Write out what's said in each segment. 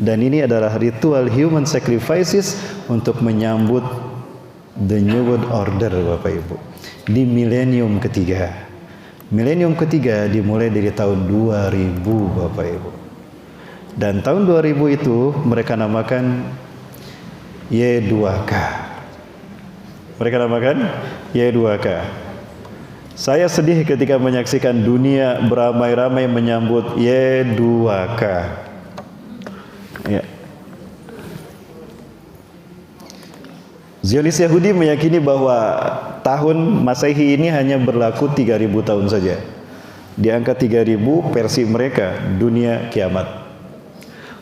Dan ini adalah ritual human sacrifices untuk menyambut the New World Order, Bapak Ibu, di milenium ketiga. Milenium ketiga dimulai dari tahun 2000, Bapak Ibu. Dan tahun 2000 itu mereka namakan Y2K. Mereka namakan Y2K. Saya sedih ketika menyaksikan dunia beramai-ramai menyambut Y2K. Ya. Zionis Yahudi meyakini bahwa tahun Masehi ini hanya berlaku 3000 tahun saja. Di angka 3000 versi mereka dunia kiamat.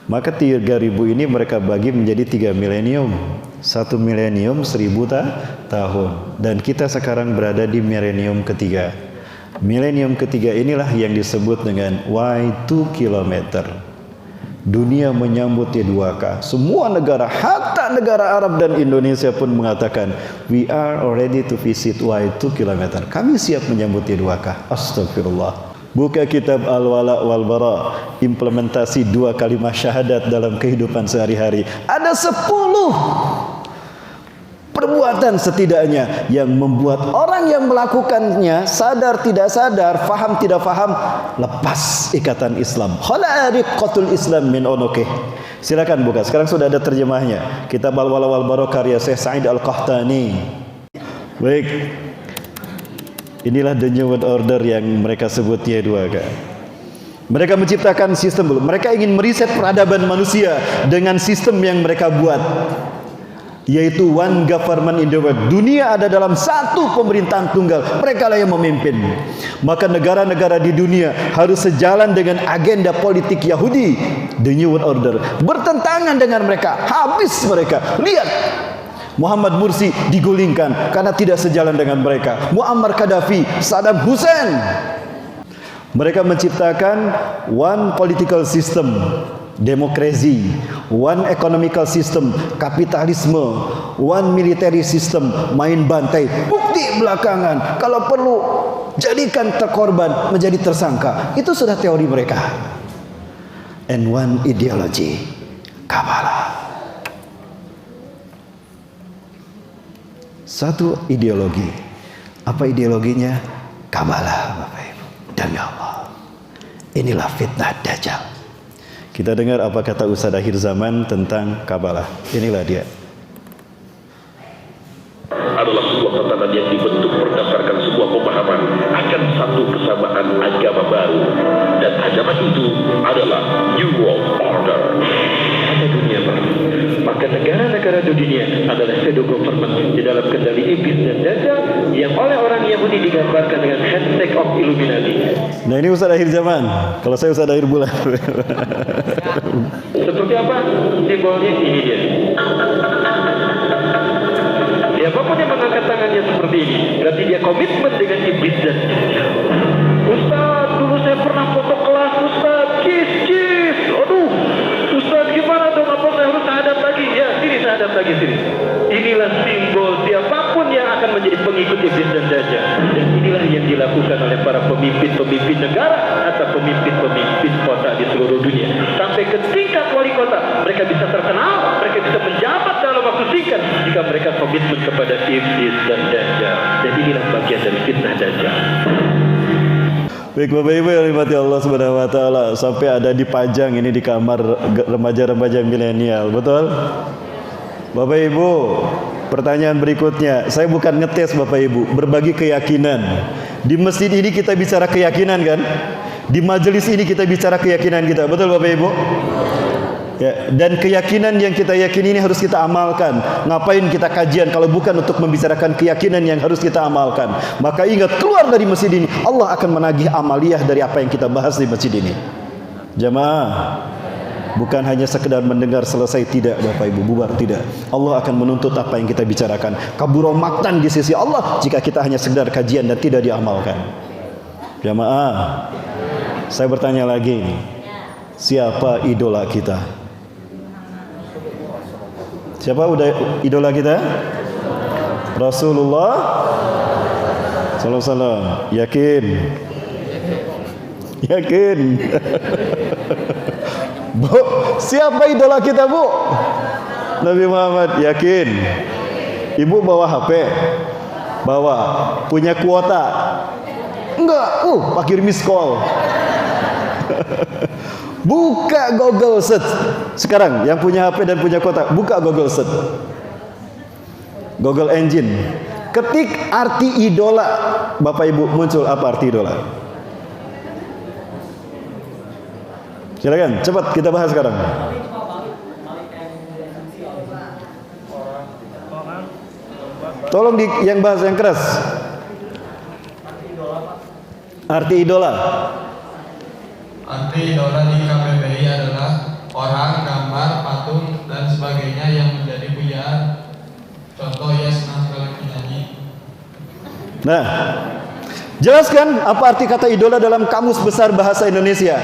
Maka 3000 ini mereka bagi menjadi 3 milenium. 1 milenium 1000 tahun. Dan kita sekarang berada di milenium ketiga. Milenium ketiga inilah yang disebut dengan Y2 kilometer. Dunia menyambut Y2K. Semua negara, hatta negara Arab dan Indonesia pun mengatakan, we are ready to visit Y2 kilometer. Kami siap menyambut Y2K. Astagfirullah. Buka kitab Al-Wala wal Bara, implementasi 2 kalimat syahadat dalam kehidupan sehari-hari. Ada 10 perbuatan setidaknya yang membuat orang yang melakukannya sadar tidak sadar, faham tidak faham, lepas ikatan Islam. Khalariqatul Islam min unuqih. Silakan buka. Sekarang sudah ada terjemahnya. Kitab Al-Wala wal Bara karya Syekh Sa'id Al-Qahtani. Baik. Inilah the New World Order yang mereka sebut Y2K. Mereka menciptakan sistem dulu. Mereka ingin meriset peradaban manusia dengan sistem yang mereka buat, yaitu one government in the world. Dunia ada dalam satu pemerintahan tunggal. Mereka lah yang memimpin. Maka negara-negara di dunia harus sejalan dengan agenda politik Yahudi, the New World Order. Bertentangan dengan mereka, habis mereka. Lihat, Muhammad Mursi digulingkan karena tidak sejalan dengan mereka. Muammar Gaddafi, Saddam Hussein. Mereka menciptakan one political system, demokrasi, one economical system, kapitalisme, one military system, main bantai. Bukti belakangan, kalau perlu jadikan terkorban menjadi tersangka. Itu sudah teori mereka. And one ideology, Kabbalah. Satu ideologi. Apa ideologinya? Kabbalah, Bapak Ibu. Demi Allah, inilah fitnah Dajjal. Kita dengar apa kata Ustaz akhir zaman tentang Kabbalah. Inilah dia. Adalah sebuah tatanan yang dibentuk berdasarkan sebuah pemahaman akan satu kesamaan agama baru, dan agama itu adalah New World Order. Ada dunia baru. Maka negara-negara di dunia adalah shadow government di dalam kendali iblis dan Dajjal yang oleh orang Yahudi digambarkan dengan handshake of Illuminati. Nah, ini Ustaz akhir zaman. Kalau saya Ustaz akhir bulan. Seperti apa simbolnya? Ini dia. Siapapun yang mengangkat tangannya seperti ini, berarti dia komitmen dengan iblis dan Dajjal. Ustaz, dulu saya pernah foto kelas Ustaz, kis. Aduh, Ustaz gimana dong? Apa saya harus syahadat lagi? Ya, sini syahadat lagi sini. Inilah simbol siapapun yang akan menjadi pengikut iblis dan Dajjal. Dan inilah yang dilakukan oleh para pemimpin-pemimpin negara atau pemimpin-pemimpin kota di seluruh dunia. Sampai ke tingkat wali kota, mereka bisa terkenal, mereka bisa menjabat dalam waktu singkat jika mereka komitmen kepada iblis dan Dajjal. Dan inilah bagian dari fitnah Dajjal. Baik Bapak Ibu yang dirahmati Allah Subhanahu wa taala, sampai ada dipajang ini di kamar remaja-remaja milenial, betul? Bapak Ibu, pertanyaan berikutnya, saya bukan ngetes Bapak Ibu, berbagi keyakinan. Di masjid ini kita bicara keyakinan kan? Di majelis ini kita bicara keyakinan kita, betul Bapak Ibu? Ya, dan keyakinan yang kita yakini ini harus kita amalkan. Ngapain kita kajian kalau bukan untuk membicarakan keyakinan yang harus kita amalkan? Maka ingat, keluar dari masjid ini, Allah akan menagih amaliyah dari apa yang kita bahas di masjid ini. Jamaah, bukan hanya sekedar mendengar selesai, tidak Bapak Ibu, bubar, tidak. Allah akan menuntut apa yang kita bicarakan. Kabura maktan di sisi Allah jika kita hanya sekedar kajian dan tidak diamalkan. Jamaah, saya bertanya lagi, siapa idola kita? Siapa udah idola kita? Rasulullah sallallahu alaihi wasallam. Yakin? Yakin? Bu, siapa idola kita, Bu? Nabi Muhammad. Yakin? Ibu bawa HP? Bawa. Punya kuota? Enggak. Pakai miss call. Buka Google Search. Sekarang yang punya HP dan punya kuota, buka Google Search. Google Engine. Ketik arti idola. Bapak Ibu, muncul apa arti idola? Silakan, cepat kita bahas sekarang. Tolong yang bahas yang keras. Arti idola. Arti idola di KBBI adalah orang, gambar, patung, dan sebagainya yang menjadi pujaan. Contoh ya senang sekali penyanyi. Nah, jelaskan apa arti kata idola dalam Kamus Besar Bahasa Indonesia.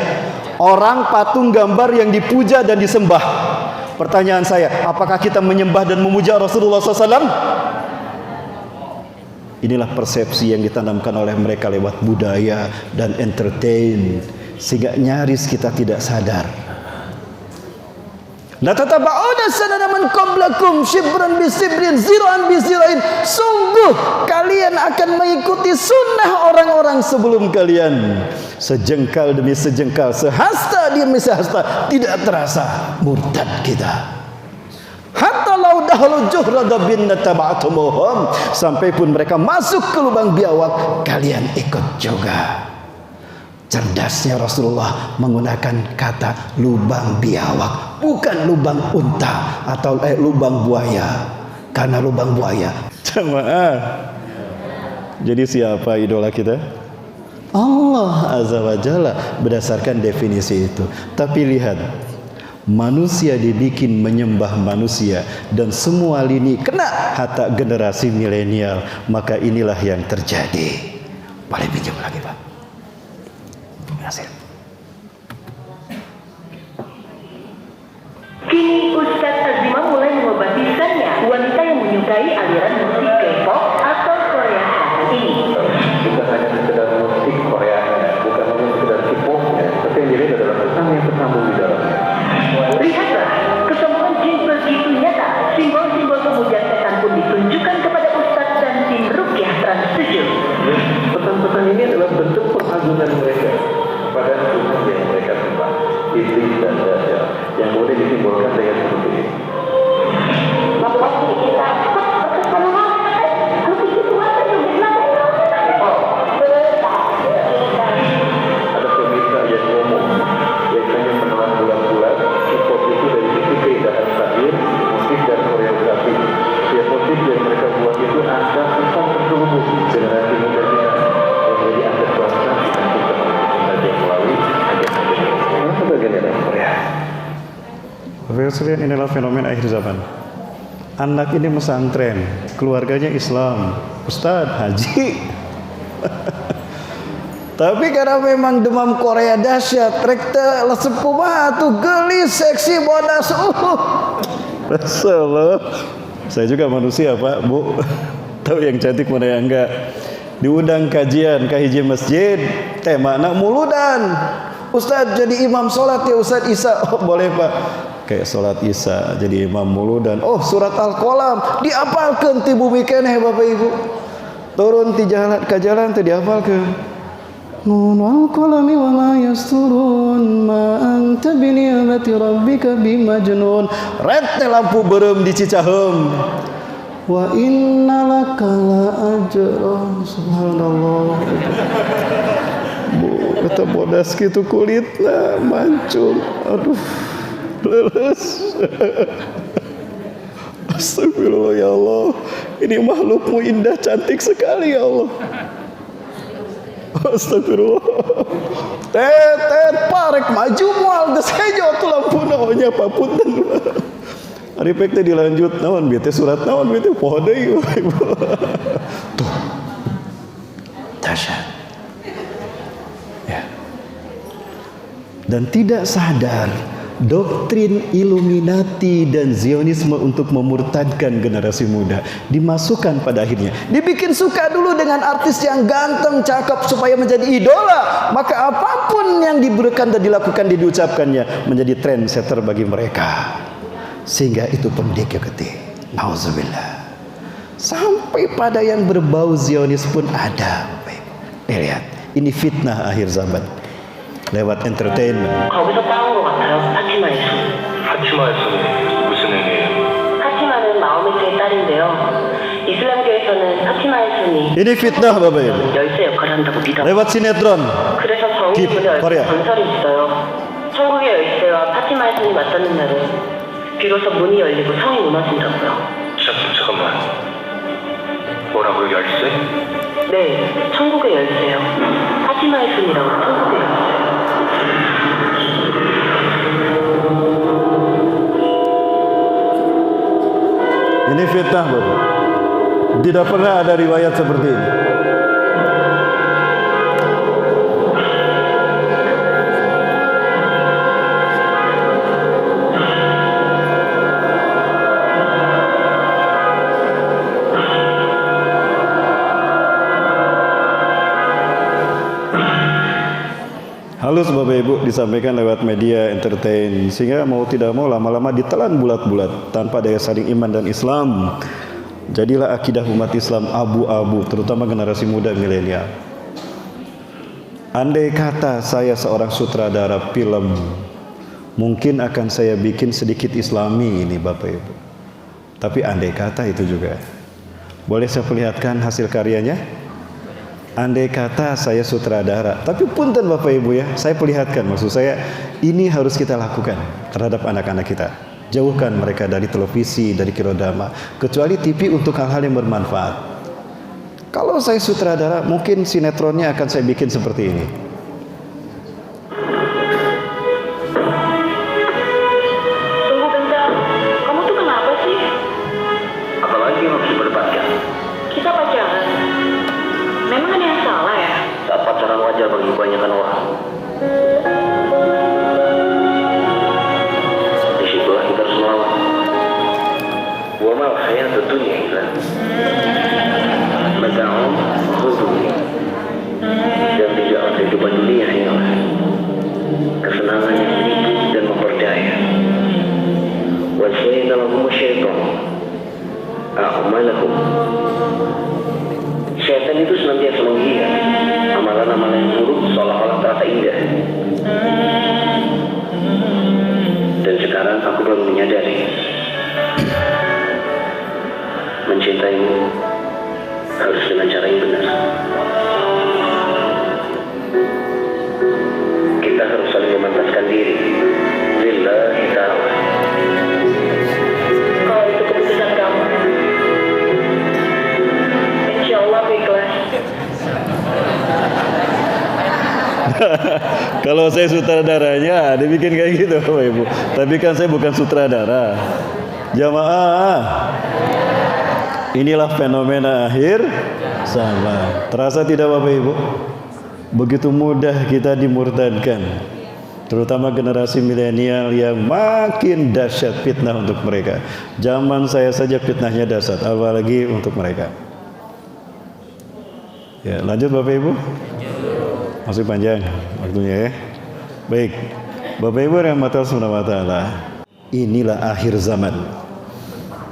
Orang, patung, gambar yang dipuja dan disembah. Pertanyaan saya, apakah kita menyembah dan memuja Rasulullah SAW? Inilah persepsi yang ditanamkan oleh mereka lewat budaya dan entertain, sehingga nyaris kita tidak sadar. La tataba'una sanana man qablakum shibran bi shibrin zira'an bi zira'in. Sungguh kalian akan mengikuti sunnah orang-orang sebelum kalian, sejengkal demi sejengkal, sehasta demi sehasta. Tidak terasa murtad kita. Hatta law dahalu juhrada bin taba'tumuhum, sampai pun mereka masuk ke lubang biawak, kalian ikut juga. Cerdasnya Rasulullah menggunakan kata lubang biawak, bukan lubang unta atau lubang buaya. Karena lubang buaya, jemaah. Jadi siapa idola kita? Allah Azza wa Jalla berdasarkan definisi itu. Tapi lihat, manusia dibikin menyembah manusia, dan semua lini kena hatta generasi milenial. Maka inilah yang terjadi. Boleh pinjam lagi, Pak? Terima. Kini Ustadz Azima mulai mengobatiskannya wanita yang menyukai aliran musik K-pop atau Korea Selatan ini. Bukan hanya sekedar musik Korea, bukan hanya sekedar K-popnya, tapi yang dilihat adalah pesan yang tersambung di dalamnya. Lihatlah, kesombongan jin begitu nyata. Simbol-simbol pemujaan setan pun ditunjukkan kepada Ustadz dan tim Rukyah Trans 7. Pesan-pesan ini adalah bentuk pengagungan mereka pada Tuhan yang mereka sembah, iblis dan dajjal, yang kemudian disimbolkan dengan seperti ini. Ada pemirsa yang ngomong, biasanya menelan bulan-bulan, hip-hop itu dari sisi keindahan sahir, musik dan koreografi. Setiap musik yang mereka buat itu ada pesan terselubung generasi muda kita yang menjadi aset bangsa nanti kita melalui agen-agen. Mana bagian dari Korea? Bapak sekalian, inilah fenomena akhir zaman. Anak ini pesantren, keluarganya Islam, Ustadz, haji. Tapi karena memang demam Korea dahsyat, rekta lesepu mah tuh gelis, seksi, bodas. Masalah. Saya juga manusia, Pak, Bu. Tahu yang cantik mana yang enggak. Diundang kajian ke hiji masjid, tema anak muludan. Ustadz jadi imam sholat ya Ustadz Isa. Oh boleh Pak. Kayak sholat Isya jadi imam muludan. Oh surat Al-Qalam diapalkeun ti bumi keneh Bapak Ibu. Turun ti jalan ka jalan teh diapalkeun. Nun wal qalami wa ma yasturun ma anta bi ni'mati rabbika bimajnun. Ret teh lampu beureum di Cicaheum. Wa innalaka la ajran. Subhanallah. Bu, kata bodas gitu kulitna mancung. Aduh. Leles. Astagfirullah ya Allah. Ini makhlukmu indah cantik sekali ya Allah. Astagfirullah. Tet parek maju moal geus hejo tuh lampu naonnya papunten. Ari pek teh dilanjut naon bieu teh surat naon bieu teh poho deui. Tuh. Dahsyat. Ya. Dan tidak sadar doktrin Illuminati dan Zionisme untuk memurtadkan generasi muda dimasukkan pada akhirnya. Dibikin suka dulu dengan artis yang ganteng, cakep supaya menjadi idola. Maka apapun yang diberikan dan dilakukan, diucapkannya menjadi trendsetter bagi mereka. Sehingga itu pendidik ketik. Nauzubillah. Sampai pada yang berbau Zionis pun ada. Lihat, ini fitnah akhir zaman. Lewat entertainment. 거기서 따온 것 같아요. 파티마에서. 파티마에서는 무슨 의미예요? 파티마는 마호메트의 딸인데요. 이슬람교에서는 파티마의 순이 Ini fitnah Bapak Ibu. 열쇠 역할을 한다고 믿어. Lewat sinetron. 그래서 정의 기- 문의 거래야. 전설이 있어요. 천국의 열쇠와 파티마의 순이 맞닿는 날은 비로소 문이 열리고 성이 무너진다고요. 잠깐만. 뭐라고요? 열쇠? 네, 천국의 열쇠요. 파티마의 순이라고 천국의 열쇠. Ini fitnah Bapak. Tidak pernah ada riwayat seperti ini. Halus Bapak Ibu disampaikan lewat media entertain, sehingga mau tidak mau lama-lama ditelan bulat-bulat tanpa daya saling iman dan Islam. Jadilah akidah umat Islam abu-abu, terutama generasi muda milenial. Andai kata saya seorang sutradara film, mungkin akan saya bikin sedikit Islami ini Bapak Ibu. Tapi andai kata itu juga. Boleh saya perlihatkan hasil karyanya? Andai kata saya sutradara, tapi punten Bapak Ibu ya, saya perlihatkan, maksud saya ini harus kita lakukan terhadap anak-anak kita. Jauhkan mereka dari televisi, dari kirodrama, kecuali TV untuk hal-hal yang bermanfaat. Kalau saya sutradara, mungkin sinetronnya akan saya bikin seperti ini. Tunggu bentar, kamu tuh kenapa sih? Apalagi yang harus diperdebatkan? Kita pacaran. Memang ada yang salah ya? Saat pacaran wajar bagi kebanyakan orang. Disitulah kita harus melawan. Wa mal hayatud dunya illa mata'un khuduni. Dan tidaklah kehidupan dunia hanyalah kesenangan yang tipu dan memperdaya. Wa zayyana lahum syaitan a'malahum. Syaitan itu senantiasa menghias amalan-amalan yang buruk seolah-olah terasa indah. Dan sekarang aku baru menyadari, mencintaimu harus dengan cara yang benar. Kita harus saling memantaskan diri lillahi ta'ala. Kalau itu keputusan kamu, insya Allah aku ikhlas. Kalau saya sutradaranya dibikin kayak gitu Bapak Ibu. Tapi kan saya bukan sutradara. Jamaah, inilah fenomena akhir zaman. Terasa tidak Bapak Ibu? Begitu mudah kita dimurtadkan, terutama generasi milenial yang makin dahsyat fitnah untuk mereka. Zaman saya saja fitnahnya dahsyat, apalagi untuk mereka. Ya, lanjut Bapak Ibu. Masih panjang waktunya ya. Baik, Bapak Ibu rahmatullah subhanahu wa ta'ala, inilah akhir zaman.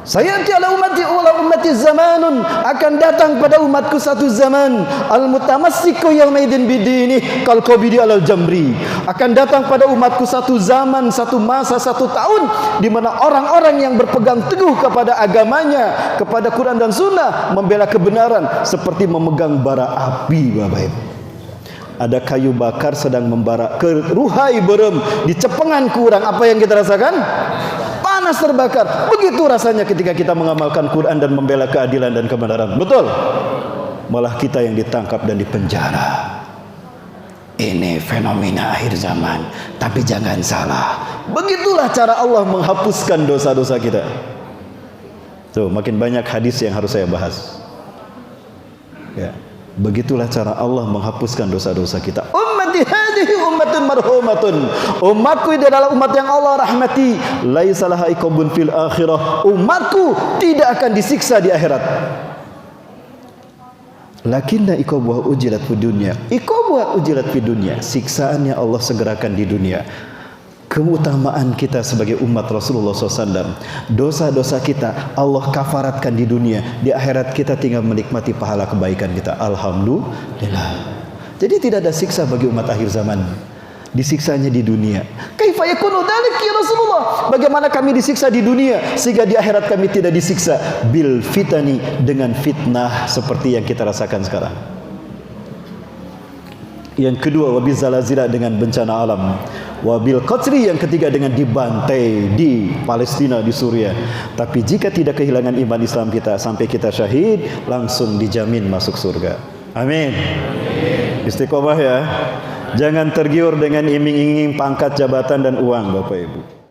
Sayati ala ummati zamanun, akan datang pada umatku satu zaman, al-mutamassiku yaumaidin bidini kal qabidi alal jamri. Akan datang pada umatku satu zaman, satu masa, satu tahun, di mana orang-orang yang berpegang teguh kepada agamanya, kepada Quran dan Sunnah, membela kebenaran seperti memegang bara api Bapak Ibu. Ada kayu bakar sedang membara ke ruhai berem di cepengan kurang, apa yang kita rasakan? Panas terbakar. Begitu rasanya ketika kita mengamalkan Quran dan membela keadilan dan kebenaran. Betul? Malah kita yang ditangkap dan dipenjara. Ini fenomena akhir zaman. Tapi jangan salah, begitulah cara Allah menghapuskan dosa-dosa kita. Tuh, makin banyak hadis yang harus saya bahas. Ya. Begitulah cara Allah menghapuskan dosa-dosa kita. Ummati hadhihi ummatun marhumatun. Umatku ini adalah umat yang Allah rahmati. Laisa laha iqabun fil akhirah. Umatku tidak akan disiksa di akhirat. Lakinna iqabuha ujilat fid dunya. Iqabuha ujilat fid dunya. Siksaannya Allah segerakan di dunia. Keutamaan kita sebagai umat Rasulullah SAW, dosa-dosa kita Allah kafaratkan di dunia. Di akhirat kita tinggal menikmati pahala kebaikan kita. Alhamdulillah. Jadi tidak ada siksa bagi umat akhir zaman. Disiksanya di dunia. Kaifa yakunu dzalik ya Rasulullah? Bagaimana kami disiksa di dunia sehingga di akhirat kami tidak disiksa? Bil fitani, dengan fitnah seperti yang kita rasakan sekarang. Yang kedua, wabil zalazila, dengan bencana alam. Wabil qatri, yang ketiga dengan dibantai di Palestina, di Suriah. Tapi jika tidak kehilangan iman Islam kita sampai kita syahid, langsung dijamin masuk surga. Amin. Istiqomah ya. Jangan tergiur dengan iming-iming pangkat, jabatan dan uang, Bapak Ibu.